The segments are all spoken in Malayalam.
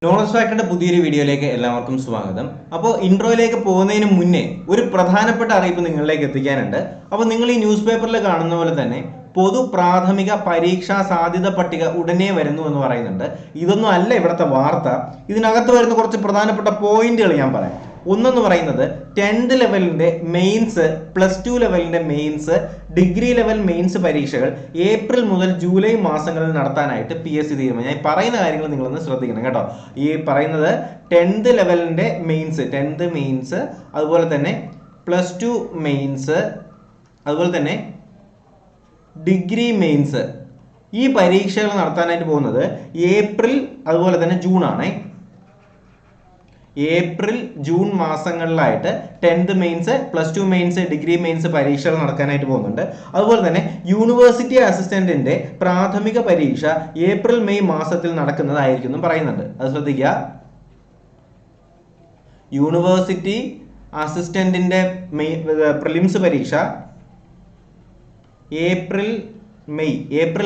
നോളജ് ഫാക്ടറിന്റെ പുതിയൊരു വീഡിയോയിലേക്ക് എല്ലാവർക്കും സ്വാഗതം. അപ്പോൾ ഇൻട്രോയിലേക്ക് പോകുന്നതിന് മുന്നേ ഒരു പ്രധാനപ്പെട്ട അറിയിപ്പ് നിങ്ങളിലേക്ക് എത്തിക്കാനുണ്ട്. അപ്പോൾ നിങ്ങൾ ഈ ന്യൂസ് പേപ്പറിൽ കാണുന്ന പോലെ തന്നെ പൊതു പ്രാഥമിക പരീക്ഷാ സാധ്യത പട്ടിക ഉടനെ വരുന്നു എന്ന് പറയുന്നുണ്ട്. ഇതൊന്നും അല്ല ഇവിടുത്തെ വാർത്ത. ഇതിനകത്ത് വരുന്ന കുറച്ച് പ്രധാനപ്പെട്ട പോയിന്റുകൾ ഞാൻ പറയാം. ഒന്നെന്ന് പറയുന്നത് 10th ലെവലിന്റെ മെയിൻസ്, +2 ലെവലിന്റെ മെയിൻസ്, ഡിഗ്രി ലെവൽ മെയിൻസ് പരീക്ഷകൾ ഏപ്രിൽ മുതൽ ജൂലൈ മാസങ്ങളിൽ നടത്താനായിട്ട് PSC തീരുമാനം. ഞാൻ പറയുന്ന കാര്യങ്ങൾ നിങ്ങളൊന്ന് ശ്രദ്ധിക്കണം കേട്ടോ. ഈ പറയുന്നത് 10th ലെവലിന്റെ മെയിൻസ്, 10th മെയിൻസ്, അതുപോലെ തന്നെ +2 മെയിൻസ്, അതുപോലെ തന്നെ ഡിഗ്രി മെയിൻസ്, ഈ പരീക്ഷകൾ നടത്താനായിട്ട് പോകുന്നത് ഏപ്രിൽ അതുപോലെ തന്നെ ജൂൺ ആണേ. ഏപ്രിൽ ജൂൺ മാസങ്ങളിലായിട്ട് 10th mains, +2 mains, degree mains പരീക്ഷകൾ നടക്കാനായിട്ട് പോകുന്നുണ്ട്. അതുപോലെ തന്നെ യൂണിവേഴ്സിറ്റി അസിസ്റ്റന്റിന്റെ പ്രാഥമിക പരീക്ഷ ഏപ്രിൽ മെയ് മാസത്തിൽ നടക്കുന്നതായിരിക്കും എന്നും പറയുന്നുണ്ട്. അത് ശ്രദ്ധിക്കുക. യൂണിവേഴ്സിറ്റി അസിസ്റ്റന്റിന്റെ പ്രിലിംസ് പരീക്ഷ ഏപ്രിൽ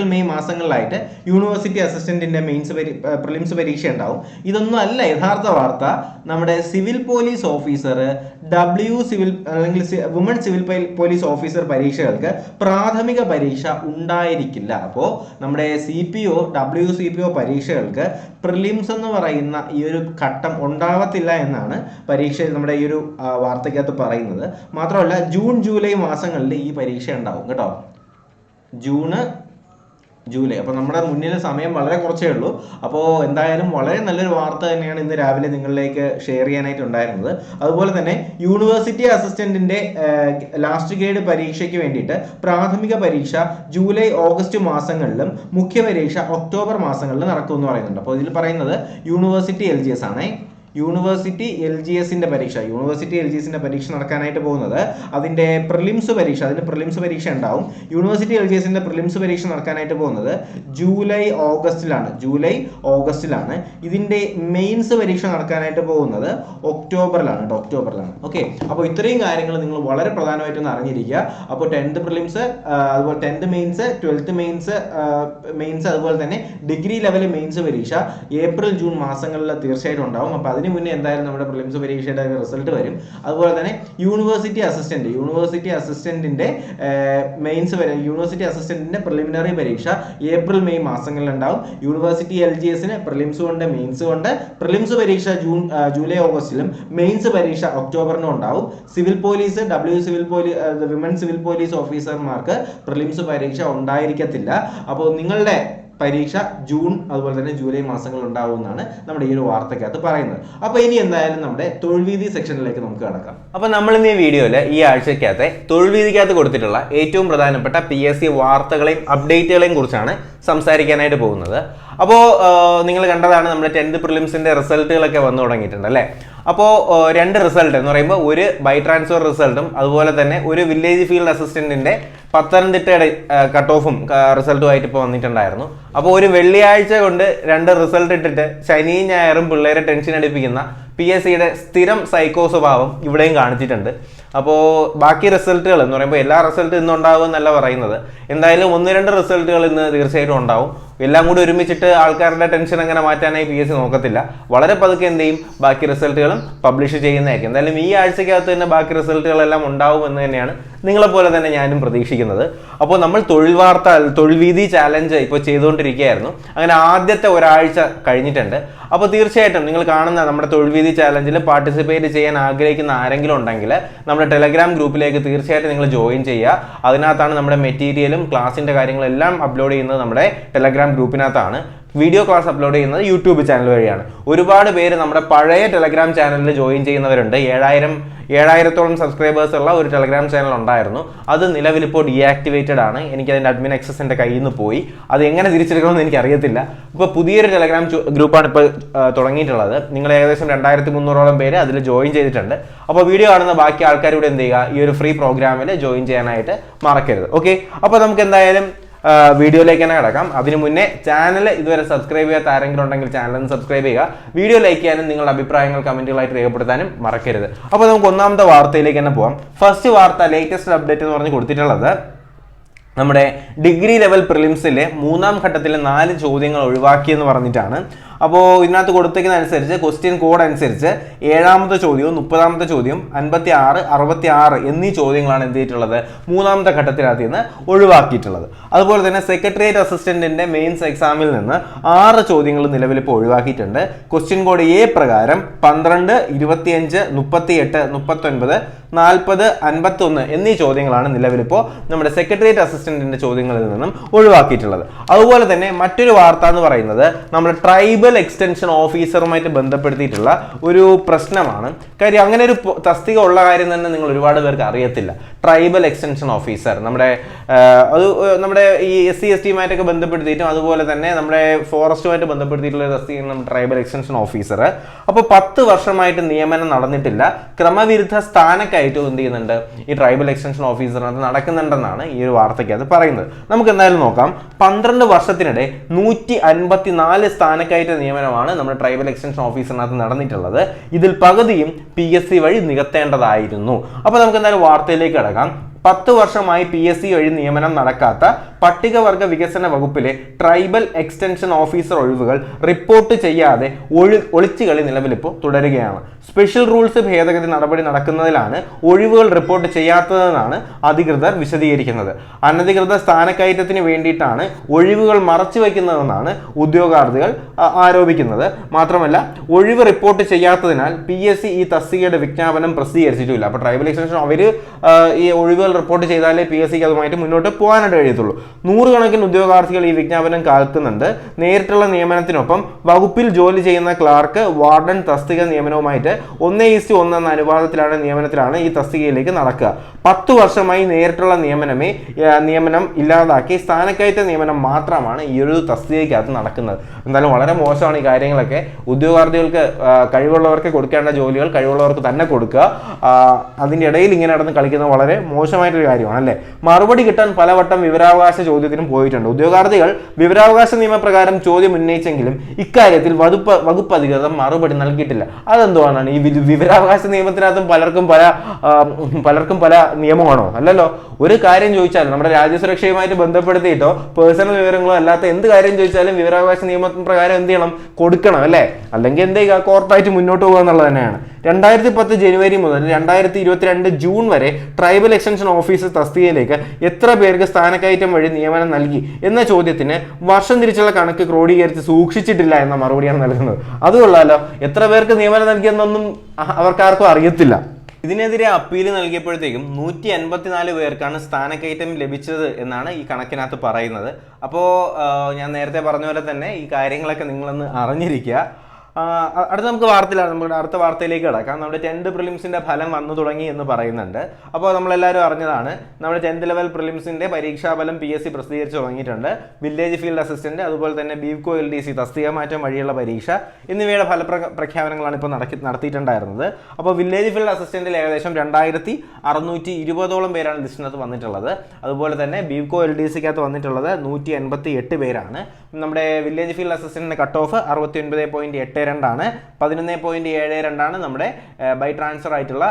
മെയ് മാസങ്ങളിലായിട്ട് യൂണിവേഴ്സിറ്റി അസിസ്റ്റന്റിന്റെ പ്രിലിംസ് പരീക്ഷ ഉണ്ടാവും. ഇതൊന്നും അല്ല യഥാർത്ഥ വാർത്ത. നമ്മുടെ സിവിൽ പോലീസ് ഓഫീസർ, അല്ലെങ്കിൽ വുമൺ സിവിൽ പോലീസ് ഓഫീസർ പരീക്ഷകൾക്ക് പ്രാഥമിക പരീക്ഷ ഉണ്ടായിരിക്കില്ല. അപ്പോൾ നമ്മുടെ CPO, WCPO പരീക്ഷകൾക്ക് പ്രിലിംസ് എന്ന് പറയുന്ന ഈ ഒരു ഘട്ടം ഉണ്ടാവത്തില്ല എന്നാണ് നമ്മുടെ ഈ ഒരു വാർത്തയ്ക്കകത്ത് പറയുന്നത്. മാത്രമല്ല ജൂൺ ജൂലൈ മാസങ്ങളിൽ ഈ പരീക്ഷ ഉണ്ടാവും കേട്ടോ. June July. അപ്പോൾ നമ്മുടെ മുന്നിൽ സമയം വളരെ കുറച്ചേ ഉള്ളൂ. അപ്പോൾ എന്തായാലും വളരെ നല്ലൊരു വാർത്ത തന്നെയാണ് ഇന്ന് രാവിലെ നിങ്ങളിലേക്ക് ഷെയർ ചെയ്യാനായിട്ട് ഉണ്ടായിരുന്നത്. അതുപോലെ തന്നെ യൂണിവേഴ്സിറ്റി അസിസ്റ്റന്റിന്റെ ലാസ്റ്റ് ഗ്രേഡ് പരീക്ഷയ്ക്ക് വേണ്ടിയിട്ട് പ്രാഥമിക പരീക്ഷ ജൂലൈ ഓഗസ്റ്റ് മാസങ്ങളിലും മുഖ്യ പരീക്ഷ ഒക്ടോബർ മാസങ്ങളിലും നടക്കുമെന്ന് പറയുന്നുണ്ട്. അപ്പോൾ ഇതിൽ പറയുന്നത് യൂണിവേഴ്സിറ്റി LGS ആണേ. യൂണിവേഴ്സിറ്റി LGSന്റെ പരീക്ഷ നടക്കാനായിട്ട് പോകുന്നത് അതിന്റെ പ്രിലിംസ് പരീക്ഷ ഉണ്ടാവും. യൂണിവേഴ്സിറ്റി LGSന്റെ പ്രിലിംസ് പരീക്ഷ നടക്കാനായിട്ട് പോകുന്നത് ജൂലൈ ഓഗസ്റ്റിലാണ്. ഇതിന്റെ മെയിൻസ് പരീക്ഷ നടക്കാനായിട്ട് പോകുന്നത് ഒക്ടോബറിലാണ്. ഓക്കെ, അപ്പോൾ ഇത്രയും കാര്യങ്ങൾ നിങ്ങൾ വളരെ പ്രധാനമായിട്ടൊന്ന് അറിഞ്ഞിരിക്കുക. അപ്പോൾ 10th പ്രിലിംസ്, അതുപോലെ 10th മെയിൻസ്, 12th മെയിൻസ്, അതുപോലെ തന്നെ ഡിഗ്രി ലെവൽ മെയിൻസ് പരീക്ഷ ഏപ്രിൽ ജൂൺ മാസങ്ങളിൽ തീർച്ചയായിട്ടും ഉണ്ടാവും. അപ്പോൾ അതിന് മുന്നേ എന്തായാലും നമ്മുടെ പ്രിലിംസ് പരീക്ഷയുടെ റിസൾട്ട് വരും. അതുപോലെ തന്നെ യൂണിവേഴ്സിറ്റി അസിസ്റ്റന്റിന്റെ യൂണിവേഴ്സിറ്റി അസിസ്റ്റന്റിന്റെ പ്രിലിമിനറി പരീക്ഷ ഏപ്രിൽ മെയ് മാസങ്ങളിൽ ഉണ്ടാവും. യൂണിവേഴ്സിറ്റി LGSന് പ്രിലിംസ് കൊണ്ട് മെയിൻസ് കൊണ്ട് പ്രിലിംസ് പരീക്ഷ ജൂലൈ ഓഗസ്റ്റിലും മെയിൻസ് പരീക്ഷ ഒക്ടോബറിനും ഉണ്ടാവും. Civil police, women civil police ഓഫീസർമാർക്ക് പ്രിലിംസ് പരീക്ഷ ഉണ്ടായിരിക്കത്തില്ല. അപ്പോൾ നിങ്ങളുടെ പരീക്ഷ ജൂൺ അതുപോലെ തന്നെ ജൂലൈ മാസങ്ങളിൽ ഉണ്ടാവുമെന്നാണ് നമ്മുടെ ഈ ഒരു വാർത്തക്കകത്ത് പറയുന്നത്. അപ്പോൾ ഇനി എന്തായാലും നമ്മുടെ തൊഴിൽവീതി സെക്ഷനിലേക്ക് നമുക്ക് കടക്കാം. അപ്പോൾ നമ്മൾ ഇന്ന് ഈ വീഡിയോയിൽ ഈ ആഴ്ചക്കകത്തെ തൊഴിൽവീതിക്കകത്ത് കൊടുത്തിട്ടുള്ള ഏറ്റവും പ്രധാനപ്പെട്ട PSC വാർത്തകളെയും അപ്ഡേറ്റുകളെയും കുറിച്ചാണ് സംസാരിക്കാനായിട്ട് പോകുന്നത്. അപ്പോൾ നിങ്ങൾ കണ്ടതാണ് നമ്മുടെ 10th പ്രിലിംസിന്റെ റിസൾട്ടുകളൊക്കെ വന്നു തുടങ്ങിയിട്ടുണ്ട് അല്ലേ. അപ്പോൾ 2 റിസൾട്ട് എന്ന് പറയുമ്പോൾ ഒരു ബൈ ട്രാൻസ്ഫർ റിസൾട്ടും അതുപോലെ തന്നെ ഒരു വില്ലേജ് ഫീൽഡ് അസിസ്റ്റന്റിന്റെ പത്തനംതിട്ടയുടെ കട്ട് ഓഫും റിസൾട്ടുമായിട്ട് ഇപ്പോൾ വന്നിട്ടുണ്ടായിരുന്നു. അപ്പോൾ ഒരു വെള്ളിയാഴ്ച കൊണ്ട് 2 റിസൾട്ട് ഇട്ടിട്ട് ശനിയും ഞായറും പിള്ളേരെ ടെൻഷൻ അടിപ്പിക്കുന്ന PSCയുടെ സ്ഥിരം സൈക്കോ സ്വഭാവം ഇവിടെയും കാണിച്ചിട്ടുണ്ട്. അപ്പോൾ ബാക്കി റിസൾട്ടുകൾ എന്ന് പറയുമ്പോൾ എല്ലാ റിസൾട്ടും ഇന്ന് ഉണ്ടാവും എന്നല്ല പറയുന്നത്. എന്തായാലും 1-2 റിസൾട്ടുകൾ ഇന്ന് തീർച്ചയായിട്ടും ഉണ്ടാവും. എല്ലാം കൂടി ഒരുമിച്ചിട്ട് ആൾക്കാരുടെ ടെൻഷൻ അങ്ങനെ മാറ്റാനായി PSC നോക്കത്തില്ല. വളരെ പതുക്കെ എന്ത് ചെയ്യും, ബാക്കി റിസൾട്ടുകളും പബ്ലിഷ് ചെയ്യുന്നതായിരിക്കും. എന്തായാലും ഈ ആഴ്ചക്കകത്ത് തന്നെ ബാക്കി റിസൾട്ടുകളെല്ലാം ഉണ്ടാവും എന്ന് തന്നെയാണ് നിങ്ങളെപ്പോലെ തന്നെ ഞാനും പ്രതീക്ഷിക്കുന്നത്. അപ്പോൾ നമ്മൾ തൊഴിൽവീതി ചാലഞ്ച് ഇപ്പോൾ ചെയ്തുകൊണ്ടിരിക്കുകയായിരുന്നു. അങ്ങനെ ആദ്യത്തെ ഒരാഴ്ച കഴിഞ്ഞിട്ടുണ്ട്. അപ്പോൾ തീർച്ചയായിട്ടും നിങ്ങൾ കാണുന്ന നമ്മുടെ തൊഴിൽവീതി ചാലഞ്ചിൽ പാർട്ടിസിപ്പേറ്റ് ചെയ്യാൻ ആഗ്രഹിക്കുന്ന ആരെങ്കിലും ഉണ്ടെങ്കിൽ നമ്മുടെ ടെലഗ്രാം ഗ്രൂപ്പിലേക്ക് തീർച്ചയായിട്ടും നിങ്ങൾ ജോയിൻ ചെയ്യുക. അതിനകത്താണ് നമ്മുടെ മെറ്റീരിയലും ക്ലാസിൻ്റെ കാര്യങ്ങളെല്ലാം അപ്ലോഡ് ചെയ്യുന്നത് നമ്മുടെ ടെലഗ്രാം ഗ്രൂപ്പിനകത്താണ്. വീഡിയോ ക്ലാസ് അപ്ലോഡ് ചെയ്യുന്നത് യൂട്യൂബ് ചാനൽ വഴിയാണ്. ഒരുപാട് പേര് നമ്മുടെ പഴയ ടെലഗ്രാം ചാനലിൽ ജോയിൻ ചെയ്യുന്നവരുണ്ട്. 7,000-ഓളം സബ്സ്ക്രൈബേഴ്സ് ഉള്ള ഒരു ടെലഗ്രാം ചാനൽ ഉണ്ടായിരുന്നു. അത് നിലവിലിപ്പോൾ ഡീആക്ടിവേറ്റഡ് ആണ്. എനിക്ക് അതിൻ്റെ അഡ്മിൻ ആക്സസ് എൻ്റെ കയ്യിൽ നിന്ന് പോയി. അത് എങ്ങനെ തിരിച്ചെടുക്കണമെന്ന് എനിക്കറിയത്തില്ല. ഇപ്പോൾ പുതിയൊരു ടെലഗ്രാം ഗ്രൂപ്പാണ് ഇപ്പോൾ തുടങ്ങിയിട്ടുള്ളത്. നിങ്ങൾ ഏകദേശം 2,300-ഓളം പേര് അതിൽ ജോയിൻ ചെയ്തിട്ടുണ്ട്. അപ്പോൾ വീഡിയോ കാണുന്ന ബാക്കി ആൾക്കാരോട് എന്ത് ചെയ്യുക, ഈ ഒരു ഫ്രീ പ്രോഗ്രാമിൽ ജോയിൻ ചെയ്യാനായിട്ട് മറക്കരുത്. ഓക്കെ, അപ്പോൾ നമുക്ക് എന്തായാലും വീഡിയോയിലേക്ക് തന്നെ കിടക്കാം. അതിനു മുന്നേ ചാനൽ ഇതുവരെ സബ്സ്ക്രൈബ് ചെയ്യാത്ത ആരെങ്കിലും ഉണ്ടെങ്കിൽ ചാനൽ സബ്സ്ക്രൈബ് ചെയ്യുക. വീഡിയോ ലൈക്ക് ചെയ്യാനും നിങ്ങളുടെ അഭിപ്രായങ്ങൾ കമന്റുകളായിട്ട് രേഖപ്പെടുത്താനും മറക്കരുത്. അപ്പോൾ നമുക്ക് ഒന്നാമത്തെ വാർത്തയിലേക്ക് തന്നെ പോകാം. ഫസ്റ്റ് വാർത്ത ലേറ്റസ്റ്റ് അപ്ഡേറ്റ് എന്ന് പറഞ്ഞ് കൊടുത്തിട്ടുള്ളത് നമ്മുടെ ഡിഗ്രി ലെവൽ പ്രിലിംസിലെ മൂന്നാം ഘട്ടത്തിലെ 4 ചോദ്യങ്ങൾ ഒഴിവാക്കിയെന്ന് പറഞ്ഞിട്ടാണ്. അപ്പോൾ ഇതിനകത്ത് കൊടുത്തേക്കുന്ന അനുസരിച്ച് ക്വസ്റ്റ്യൻ കോഡ് അനുസരിച്ച് 7ാമത്തെ ചോദ്യവും 30ാമത്തെ ചോദ്യം 56, 66 എന്നീ ചോദ്യങ്ങളാണ് എന്ത് ചെയ്തിട്ടുള്ളത് മൂന്നാമത്തെ ഘട്ടത്തിനകത്ത് നിന്ന് ഒഴിവാക്കിയിട്ടുള്ളത്. അതുപോലെ തന്നെ സെക്രട്ടേറിയറ്റ് അസിസ്റ്റന്റിന്റെ മെയിൻസ് എക്സാമിൽ നിന്ന് 6 ചോദ്യങ്ങൾ നിലവിലിപ്പോൾ ഒഴിവാക്കിയിട്ടുണ്ട്. ക്വസ്റ്റ്യൻ കോഡ് എ പ്രകാരം 12, 25, 38, 39, 40, 51 എന്നീ ചോദ്യങ്ങളാണ് നിലവിലിപ്പോൾ നമ്മുടെ സെക്രട്ടേറിയറ്റ് അസിസ്റ്റന്റിന്റെ ചോദ്യങ്ങളിൽ നിന്നും ഒഴിവാക്കിയിട്ടുള്ളത്. അതുപോലെ തന്നെ മറ്റൊരു വാർത്ത എന്ന് പറയുന്നത് നമ്മുടെ ട്രൈബൽ എക്സ്റ്റൻഷൻ ഓഫീസറുമായിട്ട് ബന്ധപ്പെടുത്തിയിട്ടുള്ള ഒരു പ്രശ്നമാണ്. കാര്യം അങ്ങനെ ഒരു തസ്തിക ഉള്ള കാര്യം തന്നെ നിങ്ങൾ ഒരുപാട് പേർക്ക് അറിയത്തില്ല. ട്രൈബൽ എക്സ്റ്റൻഷൻ ഓഫീസർ നമ്മുടെ ഈ SC ST ബന്ധപ്പെടുത്തിയിട്ടും അതുപോലെ തന്നെ നമ്മുടെ ഫോറസ്റ്റുമായിട്ട് ബന്ധപ്പെടുത്തിയിട്ടുള്ള തസ്തികയാണ് നമ്മുടെ ട്രൈബൽ എക്സ്റ്റൻഷൻ ഓഫീസർ. അപ്പോൾ 10 വർഷമായിട്ട് നിയമനം നടന്നിട്ടില്ല. ക്രമവിരുദ്ധ സ്ഥാനക്കയറ്റവും എന്ത് ചെയ്യുന്നുണ്ട് ഈ ട്രൈബൽ എക്സ്റ്റൻഷൻ ഓഫീസറിനകത്ത് നടക്കുന്നുണ്ടെന്നാണ് ഈ ഒരു വാർത്തയ്ക്കകത്ത് പറയുന്നത്. നമുക്ക് എന്തായാലും നോക്കാം. 12 വർഷത്തിനിടെ 154 സ്ഥാനക്കയറ്റ നിയമനമാണ് നമ്മുടെ ട്രൈബൽ എക്സ്റ്റൻഷൻ ഓഫീസറിനകത്ത് നടന്നിട്ടുള്ളത്. ഇതിൽ പകുതിയും PSC വഴി നികത്തേണ്ടതായിരുന്നു. അപ്പോൾ നമുക്ക് എന്തായാലും വാർത്തയിലേക്ക് കടക്കാം. 10 വർഷമായി PSC വഴി നിയമനം നടക്കാത്ത പട്ടികവർഗ വികസന വകുപ്പിലെ ട്രൈബൽ എക്സ്റ്റൻഷൻ ഓഫീസർ ഒഴിവുകൾ റിപ്പോർട്ട് ചെയ്യാതെ ഒളിച്ചുകളി നിലവിലിപ്പോൾ തുടരുകയാണ്. സ്പെഷ്യൽ റൂൾസ് ഭേദഗതി നടപടി നടക്കുന്നതിലാണ് ഒഴിവുകൾ റിപ്പോർട്ട് ചെയ്യാത്തതെന്നാണ് അധികൃതർ വിശദീകരിക്കുന്നത്. അനധികൃത സ്ഥാനക്കയറ്റത്തിന് വേണ്ടിയിട്ടാണ് ഒഴിവുകൾ മറച്ചു വയ്ക്കുന്നതെന്നാണ് ഉദ്യോഗാർത്ഥികൾ ആരോപിക്കുന്നത്. മാത്രമല്ല ഒഴിവ് റിപ്പോർട്ട് ചെയ്യാത്തതിനാൽ PSC ഈ തസ്തികയുടെ വിജ്ഞാപനം പ്രസിദ്ധീകരിച്ചിട്ടില്ല. അപ്പോൾ ട്രൈബൽ എക്സ്റ്റൻഷൻ അവർ ഈ ഒഴിവുകൾ റിപ്പോർട്ട് ചെയ്താലേ PSCക്ക് അതുമായിട്ട് മുന്നോട്ട് പോകാനായിട്ട് കഴിയത്തുള്ളൂ. 100 കണക്കിന് ഉദ്യോഗാർത്ഥികൾ ഈ വിജ്ഞാപനം കാൽക്കുന്നുണ്ട്. നേരിട്ടുള്ള നിയമനത്തിനൊപ്പം വകുപ്പിൽ ജോലി ചെയ്യുന്ന ക്ലാർക്ക്, വാർഡൻ തസ്തിക നിയമനവുമായിട്ട് 1:1 എന്ന നിയമനത്തിലാണ് ഈ തസ്തികയിലേക്ക് നടക്കുക. 10 വർഷമായി നേരിട്ടുള്ള നിയമനം ഇല്ലാതാക്കി സ്ഥാനക്കയറ്റ നിയമനം മാത്രമാണ് ഈ ഒരു തസ്തികയ്ക്കകത്ത് നടക്കുന്നത്. എന്തായാലും വളരെ മോശമാണ് ഈ കാര്യങ്ങളൊക്കെ. ഉദ്യോഗാർത്ഥികൾക്ക് കഴിവുള്ളവർക്ക് കൊടുക്കേണ്ട ജോലികൾ കഴിവുള്ളവർക്ക് തന്നെ കൊടുക്കുക. അതിൻ്റെ ഇടയിൽ ഇങ്ങനെ നടന്ന് കളിക്കുന്നത് വളരെ മോശമായിട്ടൊരു കാര്യമാണ് അല്ലേ. മറുപടി കിട്ടാൻ പലവട്ടം വിവരാവകാശ ചോദ്യത്തിനും പോയിട്ടുണ്ട്. ഉദ്യോഗാർത്ഥികൾ വിവരാവകാശ നിയമപ്രകാരം ചോദ്യം ഉന്നയിച്ചെങ്കിലും ഇക്കാര്യത്തിൽ വകുപ്പ് അധികൃതർ മറുപടി നൽകിയിട്ടില്ല. അതെന്തുവാണ് ഈ വിവരാവകാശ നിയമത്തിനകത്തും പലർക്കും പല നിയമമാണോ? അല്ലല്ലോ. ഒരു കാര്യം ചോദിച്ചാലും നമ്മുടെ രാജ്യസുരക്ഷയുമായിട്ട് ബന്ധപ്പെടുത്തിയിട്ടോ പേഴ്സണൽ വിവരങ്ങളോ അല്ലാത്ത എന്ത് കാര്യം ചോദിച്ചാലും വിവരാവകാശ നിയമപ്രകാരം എന്ത് ചെയ്യണം? കൊടുക്കണം അല്ലേ. അല്ലെങ്കിൽ എന്ത് ചെയ്യുക? കോർട്ടായിട്ട് മുന്നോട്ട് പോകുക എന്നുള്ളത് തന്നെയാണ്. 2010 ജനുവരി മുതൽ 2022 ജൂൺ വരെ ട്രൈബൽ എക്സ്റ്റൻഷൻ ഓഫീസർ തസ്തികയിലേക്ക് എത്ര പേർക്ക് സ്ഥാനക്കയറ്റം വഴി നിയമനം നൽകി എന്ന ചോദ്യത്തിന് വർഷം തിരിച്ചുള്ള കണക്ക് ക്രോഡീകരിച്ച് സൂക്ഷിച്ചിട്ടില്ല എന്ന മറുപടിയാണ് നൽകുന്നത്. അതുകൊള്ളാലോ. എത്ര പേർക്ക് നിയമനം നൽകിയെന്നൊന്നും അവർക്കാർക്കും അറിയത്തില്ല. ഇതിനെതിരെ അപ്പീൽ നൽകിയപ്പോഴത്തേക്കും 154 പേർക്കാണ് സ്ഥാനക്കയറ്റം ലഭിച്ചത് എന്നാണ് ഈ കണക്കിനകത്ത് പറയുന്നത്. അപ്പോൾ ഞാൻ നേരത്തെ പറഞ്ഞ പോലെ തന്നെ ഈ കാര്യങ്ങളൊക്കെ നിങ്ങളൊന്ന് അറിഞ്ഞിരിക്കുക. അടുത്ത നമ്മുടെ അടുത്ത വാർത്തയിലേക്ക് കിടക്കാം. നമ്മുടെ 10th പ്രിലിംസിന്റെ ഫലം വന്നു തുടങ്ങി എന്ന് പറയുന്നുണ്ട്. അപ്പോൾ നമ്മളെല്ലാവരും അറിഞ്ഞതാണ് നമ്മുടെ 10th ലെവൽ പ്രിലിംസിന്റെ പരീക്ഷാഫലം PSC പ്രസിദ്ധീകരിച്ച് തുടങ്ങിയിട്ടുണ്ട്. വില്ലേജ് ഫീൽഡ് അസിസ്റ്റന്റ്, അതുപോലെ തന്നെ ബീവ്കോ LDC തസ്തിക മാറ്റം വഴിയുള്ള പരീക്ഷ എന്നിവയുടെ ഫലപ്രഖ്യാപനങ്ങളാണ് ഇപ്പോൾ നടത്തിയിട്ടുണ്ടായിരുന്നത്. അപ്പോൾ വില്ലേജ് ഫീൽഡ് അസിസ്റ്റന്റിൽ ഏകദേശം 2620ഓളം പേരാണ് ലിസ്റ്റിനകത്ത് വന്നിട്ടുള്ളത്. അതുപോലെ തന്നെ ബീവ്കോ LDCക്കകത്ത് വന്നിട്ടുള്ളത് 188 പേരാണ്. നമ്മുടെ വില്ലേജ് ഫീൽഡ് അസിസ്റ്റന്റിന്റെ കട്ട് ഓഫ് 69.82 ആണ്. 11.72 നമ്മുടെ ബൈ ട്രാൻസ്ഫർ ആയിട്ടുള്ള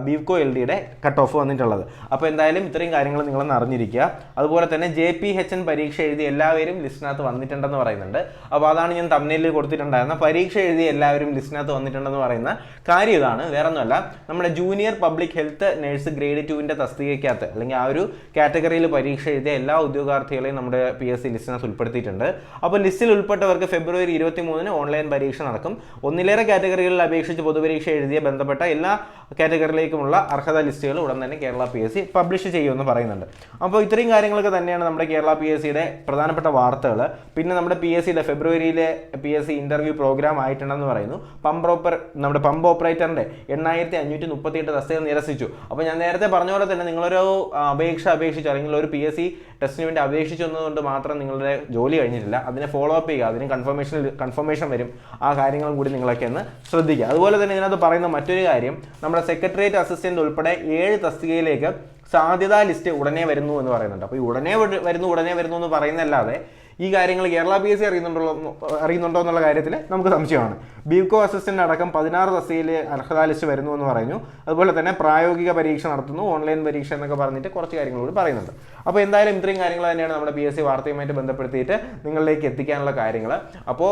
ബീവ്കോ LDയുടെ കട്ട് ഓഫ് വന്നിട്ടുള്ളത്. അപ്പോൾ എന്തായാലും ഇത്രയും കാര്യങ്ങൾ നിങ്ങളൊന്ന് അറിഞ്ഞിരിക്കുക. അതുപോലെ തന്നെ JPHN പരീക്ഷ എഴുതി എല്ലാവരും ലിസ്റ്റിനകത്ത് വന്നിട്ടുണ്ടെന്ന് പറയുന്നുണ്ട്. അപ്പോൾ അതാണ് ഞാൻ തംബ്നെയിലിൽ കൊടുത്തിട്ടുണ്ടായിരുന്ന പരീക്ഷ എഴുതി എല്ലാവരും ലിസ്റ്റിനകത്ത് വന്നിട്ടുണ്ടെന്ന് പറയുന്ന കാര്യം ഇതാണ്. വേറൊന്നുമല്ല, നമ്മുടെ junior public health nurse grade 2ന്റെ തസ്തികയ്ക്കകത്ത് അല്ലെങ്കിൽ ആ ഒരു കാറ്റഗറിയിൽ പരീക്ഷ എഴുതിയ എല്ലാ ഉദ്യോഗാർത്ഥികളെയും നമ്മുടെ PSC ലിസ്റ്റിനകത്ത് ഉൾപ്പെടുത്തിയിട്ടുണ്ട്. അപ്പോൾ ലിസ്റ്റിൽ ഉൾപ്പെട്ടവർക്ക് ഫെബ്രുവരി 23 ഓൺലൈൻ പരീക്ഷ നടക്കും. ഒന്നിലേറെ കാറ്റഗറികളിൽ അപേക്ഷിച്ച് പൊതുപരീക്ഷ എഴുതിയ ബന്ധപ്പെട്ട എല്ലാ കാറ്റഗറിയിലേക്കുമുള്ള അർഹത ലിസ്റ്റുകൾ ഉടൻ തന്നെ കേരള PSC പബ്ലിഷ് ചെയ്യുമെന്ന് പറയുന്നുണ്ട്. അപ്പോൾ ഇത്രയും കാര്യങ്ങളൊക്കെ തന്നെയാണ് നമ്മുടെ കേരള PSCയുടെ പ്രധാനപ്പെട്ട വാർത്തകൾ. പിന്നെ നമ്മുടെ PSCയുടെ ഫെബ്രുവരിയിലെ PSC ഇന്റർവ്യൂ പ്രോഗ്രാം ആയിട്ടുണ്ടെന്ന് പറയുന്നു. നമ്മുടെ പമ്പ് ഓപ്പറേറ്ററിന്റെ 8538 തസ്തിക നിരസിച്ചു. അപ്പോൾ ഞാൻ നേരത്തെ പറഞ്ഞ പോലെ തന്നെ നിങ്ങളൊരു അപേക്ഷിച്ചു അല്ലെങ്കിൽ ഒരു PSC ടെസ്റ്റിന് വേണ്ടി അപേക്ഷിച്ചു എന്നതുകൊണ്ട് മാത്രം നിങ്ങളുടെ ജോലി കഴിഞ്ഞിട്ടില്ല. അതിനെ ഫോളോ അപ്പ് ചെയ്യുക. അതിന് കൺഫർമേഷൻ വരും. ആ കാര്യങ്ങളും കൂടി നിങ്ങളൊക്കെ ഒന്ന് ശ്രദ്ധിക്കുക. അതുപോലെ തന്നെ ഇതിനകത്ത് പറയുന്ന മറ്റൊരു കാര്യം, നമ്മുടെ സെക്രട്ടേറിയറ്റ് അസിസ്റ്റന്റ് ഉൾപ്പെടെ 7 തസ്തികയിലേക്ക് സാധ്യതാ ലിസ്റ്റ് ഉടനെ വരുന്നു എന്ന് പറയുന്നുണ്ട്. അപ്പോൾ ഈ ഉടനെ വരുന്നു എന്ന് പറയുന്നതല്ലാതെ ഈ കാര്യങ്ങൾ കേരള PSC അറിയുന്നുണ്ടോ എന്നുള്ള കാര്യത്തിൽ നമുക്ക് സംശയമാണ്. ബികോ അസിസ്റ്റന്റ് അടക്കം 16 തസ്തികയിൽ അർഹതാ ലിസ്റ്റ് വരുന്നു എന്ന് പറയുന്നു. അതുപോലെ തന്നെ പ്രായോഗിക പരീക്ഷ നടത്തുന്നു, ഓൺലൈൻ പരീക്ഷ എന്നൊക്കെ പറഞ്ഞിട്ട് കുറച്ച് കാര്യങ്ങൾ കൂടി പറയുന്നുണ്ട്. അപ്പോൾ എന്തായാലും ഇത്രയും കാര്യങ്ങൾ തന്നെയാണ് നമ്മുടെ PSC വാർത്തയുമായിട്ട് ബന്ധപ്പെടുത്തിയിട്ട് നിങ്ങളിലേക്ക് എത്തിക്കാനുള്ള കാര്യങ്ങൾ. അപ്പോൾ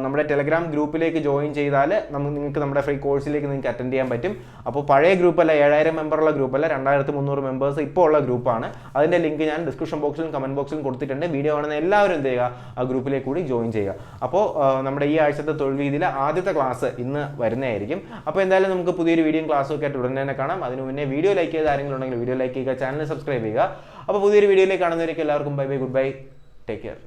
നമ്മുടെ ടെലഗ്രാം ഗ്രൂപ്പിലേക്ക് ജോയിൻ ചെയ്താൽ നിങ്ങൾക്ക് നമ്മുടെ ഫ്രീ കോഴ്സിലേക്ക് നിങ്ങൾക്ക് അറ്റൻഡ് ചെയ്യാൻ പറ്റും. അപ്പോൾ പഴയ ഗ്രൂപ്പല്ല, 7000 മെമ്പറുള്ള ഗ്രൂപ്പല്ല, 2300 മെമ്പേഴ്സ് ഇപ്പോൾ ഉള്ള ഗ്രൂപ്പാണ്. അതിൻ്റെ ലിങ്ക് ഞാൻ ഡിസ്ക്രിപ്ഷൻ ബോക്സിലും കമൻറ്റ് ബോക്സിലും കൊടുത്തിട്ടുണ്ട്. വീഡിയോ കാണുന്ന എല്ലാവരും എന്ത് ചെയ്യുക, ആ ഗ്രൂപ്പിലേക്ക് കൂടി ജോയിൻ ചെയ്യുക. അപ്പോൾ നമ്മുടെ ഈ ആഴ്ചത്തെ തൊഴിൽ രീതിയിലെ ആദ്യത്തെ ക്ലാസ് ഇന്ന് വരുന്നതായിരിക്കും. അപ്പോൾ എന്തായാലും നമുക്ക് പുതിയൊരു വീഡിയോ ക്ലാസ്സും ഒക്കെ ആയിട്ട് ഉടനെ തന്നെ കാണാം. അതിന് മുന്നേ വീഡിയോ ലൈക്ക് ചെയ്ത ആരെങ്കിലും ഉണ്ടെങ്കിൽ വീഡിയോ ലൈക്ക് ചെയ്യുക, ചാനൽ സബ്സ്ക്രൈബ് ചെയ്യുക. അപ്പോൾ പുതിയൊരു വീഡിയോയിലേക്ക് കാണുന്നവരേക്കും എല്ലാവർക്കും bye bye, good bye, take care.